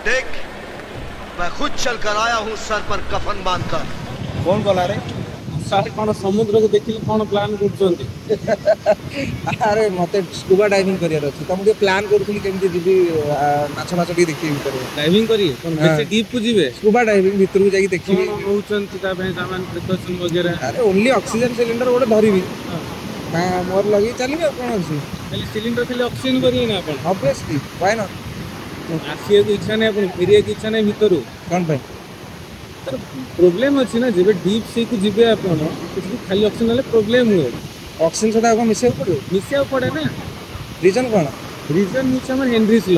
देख, मैं खुद चल कर आया हूँ सर पर कफन बांधकर। कौन बोला रे? ସାର୍ କ'ଣ ସମୁଦ୍ରକୁ ଦେଖିକି କ'ଣ ପ୍ଲାନ୍ କରୁଛନ୍ତି? ଆରେ ମତେ ସ୍କୁବା ଡାଇଭିଂ କରିବାର ଅଛି ତ ମୁଁ ଟିକେ ପ୍ଲାନ୍ କରୁଥିଲି କେମିତି ଯିବି ମାଛ ମାଛ ଟିକେ ଦେଖିବି ଭିତରେ। ଡାଇଭିଂ କରିବେ? କ'ଣ ବେଶୀ ଡିପ୍କୁ ଯିବେ? ସ୍କୁବା ଡାଇଭିଂ ଭିତରକୁ ଯାଇକି ଦେଖିବି। କ'ଣ ନଉଛନ୍ତି ତା ପାଇଁ ସାମାନ ପ୍ରିକସନ୍ ବଗେରା? ଆରେ ଓନ୍ଲି ଅକ୍ସିଜେନ ସିଲିଣ୍ଡର ଗୋଟେ ଧରିବି, ମୋର ଲଗେଇ ଚାଲିବି ଆଉ କ'ଣ ଅଛି। ଖାଲି ସିଲିଣ୍ଡର ଖାଲି ଅକ୍ସିଜେନ କରିବେ ନା ଆପଣ? Obviously why not. ଆସିବାକୁ ଇଚ୍ଛା ନାହିଁ ଆପଣ, ଫେରିବାକୁ ଇଚ୍ଛା ନାହିଁ ଭିତରୁ? କ'ଣ ପାଇଁ? ତାର ପ୍ରୋବ୍ଲେମ୍ ଅଛି ନା, ଯେବେ ଡିପ୍ ସିକୁ ଯିବେ ଆପଣ ସେଠି ଖାଲି ଅକ୍ସିଜେନ ହେଲେ ପ୍ରୋବ୍ଲେମ୍ ହୁଏ। ଅକ୍ସିଜେନ ସହିତ ଆଉ କ'ଣ ମିଶିବାକୁ ପଡ଼ିବ? ମିଶିବାକୁ ପଡ଼େ ନା। ରିଜନ୍ କ'ଣ? ରିଜନ୍ ହେଉଛି ଆମର ହେନରିସ୍ ଲ।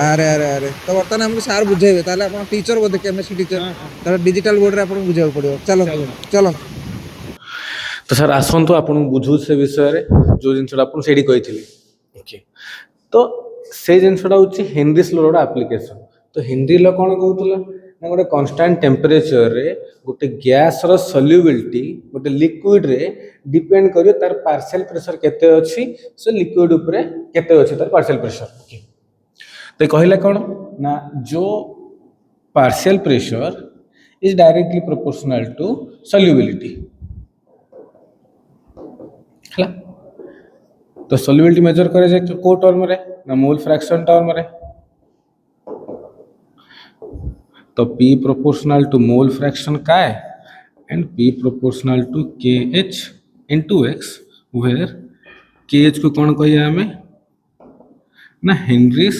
ଆରେ ଆରେ ଆରେ ତ ବର୍ତ୍ତମାନ ଆମକୁ ସାର୍ ବୁଝେଇବେ, ତାହେଲେ ଆପଣ ଟିଚର ବୋଧେ, କେମିଷ୍ଟ୍ରି ଟିଚର, ତାହେଲେ ଡିଜିଟାଲ ବୋର୍ଡରେ ଆପଣଙ୍କୁ ବୁଝିବାକୁ ପଡ଼ିବ। ଚାଲ ଚାଲ। ତ ସାର୍ ଆସନ୍ତୁ ଆପଣଙ୍କୁ ବୁଝୁଛି ସେ ବିଷୟରେ, ଯେଉଁ ଜିନିଷଟା ଆପଣ ସେଇଠି କହିଥିଲି। ଓକେ, ତ ସେଇ ଜିନିଷଟା ହେଉଛି ହେନରିସ୍ ଲର ଆପ୍ଲିକେସନ୍। ତ ହେନରି ଲ କ'ଣ କହୁଥିଲା ନା, ଗୋଟେ କନଷ୍ଟାଣ୍ଟ ଟେମ୍ପରେଚରରେ ଗୋଟେ ଗ୍ୟାସ୍ର ସଲ୍ୟୁବିଲିଟି ଗୋଟେ ଲିକ୍ୱିଡ଼ରେ ଡିପେଣ୍ଡ କରିବ ତାର ପାର୍ସିଆଲ ପ୍ରେସର କେତେ ଅଛି, ସେ ଲିକ୍ୱିଡ଼ ଉପରେ କେତେ ଅଛି ତାର ପାର୍ସିଆଲ ପ୍ରେସର। ଓକେ, ତ କହିଲା କ'ଣ ନା, जो partial pressure is directly proportional to solubility. है तो सल्युबिलिटी मेजर करे जाए को टर्म रे ना, मोल फ्रैक्शन टर्म रे। तो P proportional to mole fraction का है and P proportional to KH into X, where KH को कौन कहिए हमें ना, हेनरिस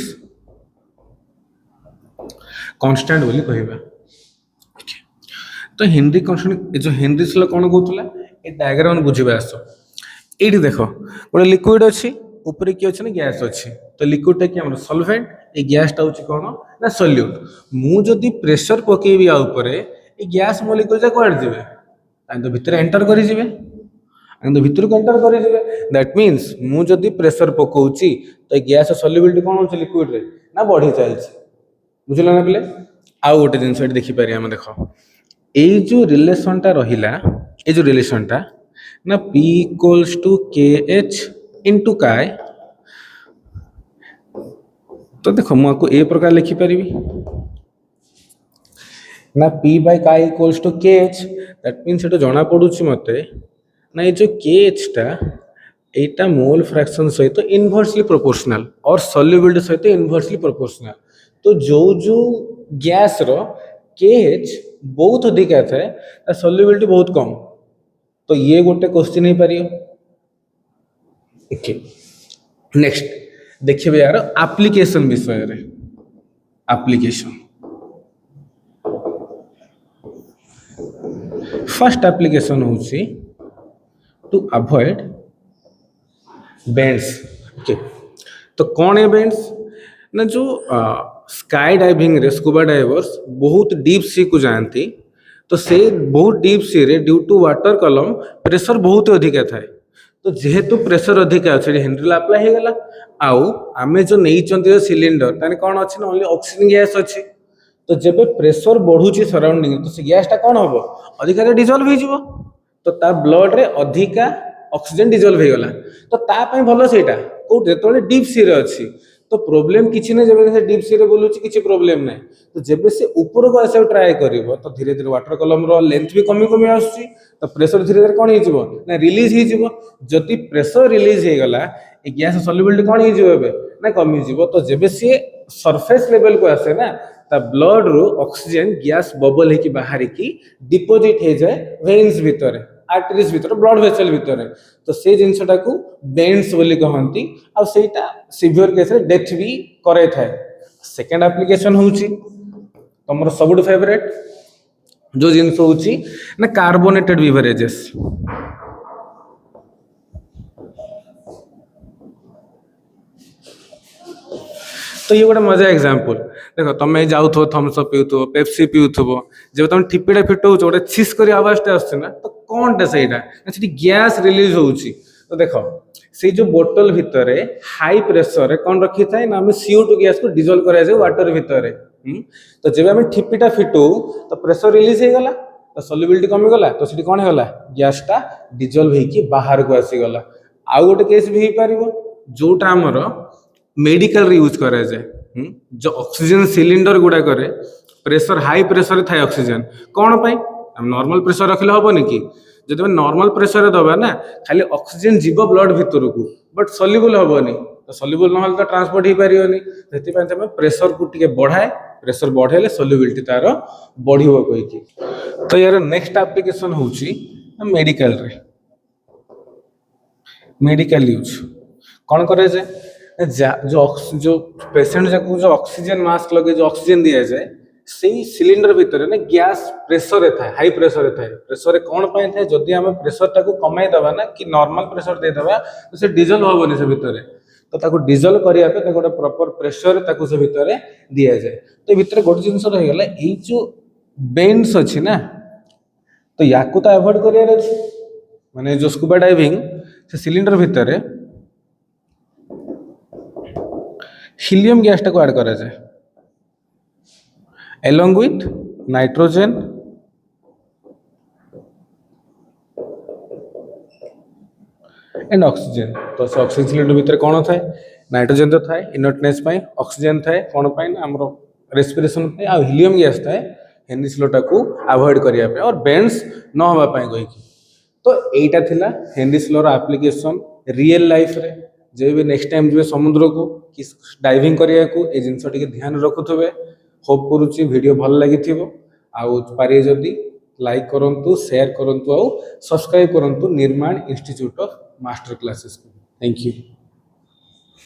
कांस्टेंट बोली कहबा। तो हेनरी कांस्टेंट जो हेनरिस ल कौन कहतला, ए डायग्राम बुझिबा आसो। एठी देखो गोटे लिक्विड अच्छी, ऊपर कि अच्छे ना गैस अच्छी। तो लिक्विडटा कि हमर सॉल्वेंट, ए गैसटा होची कोन ना सॉल्यूट। मु जदी प्रेशर पकेबी आ ऊपर, ए गैस मॉलिक्यूल जा कोड जिवे, तो भीतर एंटर करि जिवे, तो भीतर को एंटर करि जिवे। दैट मींस मु जदी प्रेशर पकोउची तो गैस सॉल्युबिलिटी कोन होची लिक्विड रे ना बढ़ी चालची। बुझल ना पिले? आउ गोटे जिनस देखि पारि हम, देखो ए जो रिलेशनटा रहिला, ए जो रिलेशनटा ना P equals to KH into chi. तो देखो मु आपको ए प्रकार लिखि परिबी ना, P by chi equals to KH। That means एटा जणा पडुची मते ना, ए जो KH टा एटा मोल फ्रैक्शन सहित इनवर्सली प्रोपोर्शनल और सॉल्युबिलिटी सहित इनवर्सली प्रोपोर्शनल। तो जो गैस रो KH बहुत अधिक थाए, सॉल्युबिलिटी बहुत कम। तो ये गोटे क्वेश्चन ही पारियो। ओके, नेक्स्ट देखिए यार एप्लीकेशन विषय रे। एप्लीकेशन फर्स्ट एप्लीकेशन होची टू अवॉइड बेंड्स। ओके, तो कौन है बेंड्स ना, जो स्काई डाइविंग रे स्कूबा डाइवर्स बहुत डीप सी को जानती, तो से बहुत डीप सी रे ड्यू टू वाटर कलम प्रेशर बहुत अधिक थाए। तो जेहेतु प्रेशर अधिक अच्छे हेनरी ला अप्लाई हो गला। आउ आमे जो नहीं चंती सिलिंडर ताने कौन अच्छे ना, ओनली ऑक्सीजन गैस अच्छी। तो जब प्रेशर बढ़ुची सराउंडिंग, तो से गैसटा कौन हम अधिक डिजल्व हो, तो ता ब्लड रे अधिका ऑक्सीजन डिजल्व हो गला। तो ता पई भलो सेटा को जेतोले डीप सी रे अच्छी, तो प्रॉब्लम किसी ना, जब से डीप सी रे बोलुची किसी प्रॉब्लम नहीं। तो जब से ऊपर को आसे ट्राई करिवो, तो धीरे धीरे वाटर कलम रो लेंथ भी कमी कमी आसुची, तो प्रेशर धीरे धीरे कौन हो ना रिलीज हो। जदि प्रेशर रिलीज हो गला, ए गैस सॉल्युबिलिटी कौन हो ना कमी जीवो। तो जब सी सरफेस लेवल को आसे ना, ता ब्लड रो ऑक्सीजन गैस बबल है कि बाहर की डिपोजिट हो जाए वेन्स भितर, आर्टरीज भितर, ब्लड वेसल भितर। तो से जिनसटा को बेंड्स बोली कहंती, आ सेटा सिवियर केस रे डेथ भी करे थाए। सेकंड एप्लीकेशन होची तमरो सबुठ फेवरेट जो जिनस होची ना, कार्बोनेटेड बेवरेजेस। तो ये गोटे मजा एग्जांपल देखो, तुम जाऊ थम्स अप पीउथो, पेप्सी पीउथो, जब तुम टिपिटा फिटो गोटे छिस कर आवाजटा आसना, तो कौनटा से गैस रिलीज होची। तो देखो से जो बोतल भितर हाई प्रेशर रे कौन रखी थाए ना, CO2 गैस को डिजल्व करा जाए वाटर भितर। तो जब आम ठिपिटा फिटू, तो प्रेशर रिलीज हो गला, तो सॉल्युबिलिटी कमी गला, तो सीटी कौन होगा गैसटा डिजल्व होगी बाहर को आसीगला। आउ गोटे केस भी हो पार जोटा आमर मेडिकल यूज करा जाए जो ऑक्सीजन सिलिंडर गुड़ा करे प्रेशर हाई प्रेशर थाए ऑक्सीजन कौन पाई नॉर्मल प्रेशर रखले हेनी कि जब नॉर्मल प्रेशर दबा ना खाली ऑक्सीजन जीव ब्लड भितर को बट सल्युबल हेनी तो सल्युबल ना तो ट्रांसपोर्ट हो पारे से प्रेशर को टी बढ़ाए प्रेशर बढ़ेले सल्युबिलिटी तार बढ़िबो कहिकी तो यार नेक्स्ट एप्लिकेशन होची मेडिकल रे मेडिकल यूज कौन करे जाए जो पेशेंट जाको जो ऑक्सीजन मास्क लगे जो ऑक्सीजन दिया जाए से सिलिंडर भितर ना गैस प्रेशर थाए हाई प्रेशर थाए प्रेशर कौन पाई थाए जदि आम प्रेशर टाको कमाई दबा ना कि नॉर्मल प्रेशर दे दबा तो से डिजल होबनी से भितर तो ताको डिजल करिया पे गोटे प्रॉपर प्रेशर ताको से भितर दिया जाए तो भितर गोटे जिनस रही गला एई जो बेंड्स अछि ना तो याकू तो अवॉइड करियार अछि माने जो स्कूबा डाइविंग से सिलिंडर भितर हीलियम गैस टाको ऐड करा जाए along with nitrogen and oxygen तो से ऑक्सीजन सिलिंडर भितर कौन थाए नाइट्रोजन तो थाए इनर्टनेस पाई ऑक्सीजन थाए कौन पाई ना हमरो रेस्पिरेशन पाई आ हीलियम गैस थाए हेनिस लोटा को अवॉइड करिया पे और बेंड्स न होबा पाई गई तो एटा थिला हेनिस लोर एप्लीकेशन रियल लाइफ रे जे भी नेक्स्ट टाइम जे समुद्र को कि डाइविंग करिया को ए जिंस टिके ध्यान रखुथबे होप करूची वीडियो भल लागि थिबो आउ पारे जदी लाइक करंतु शेयर करंतु आउ सब्सक्राइब करंतु निर्माण इंस्टीट्यूट ऑफ मास्टर क्लासेस को थैंक यू।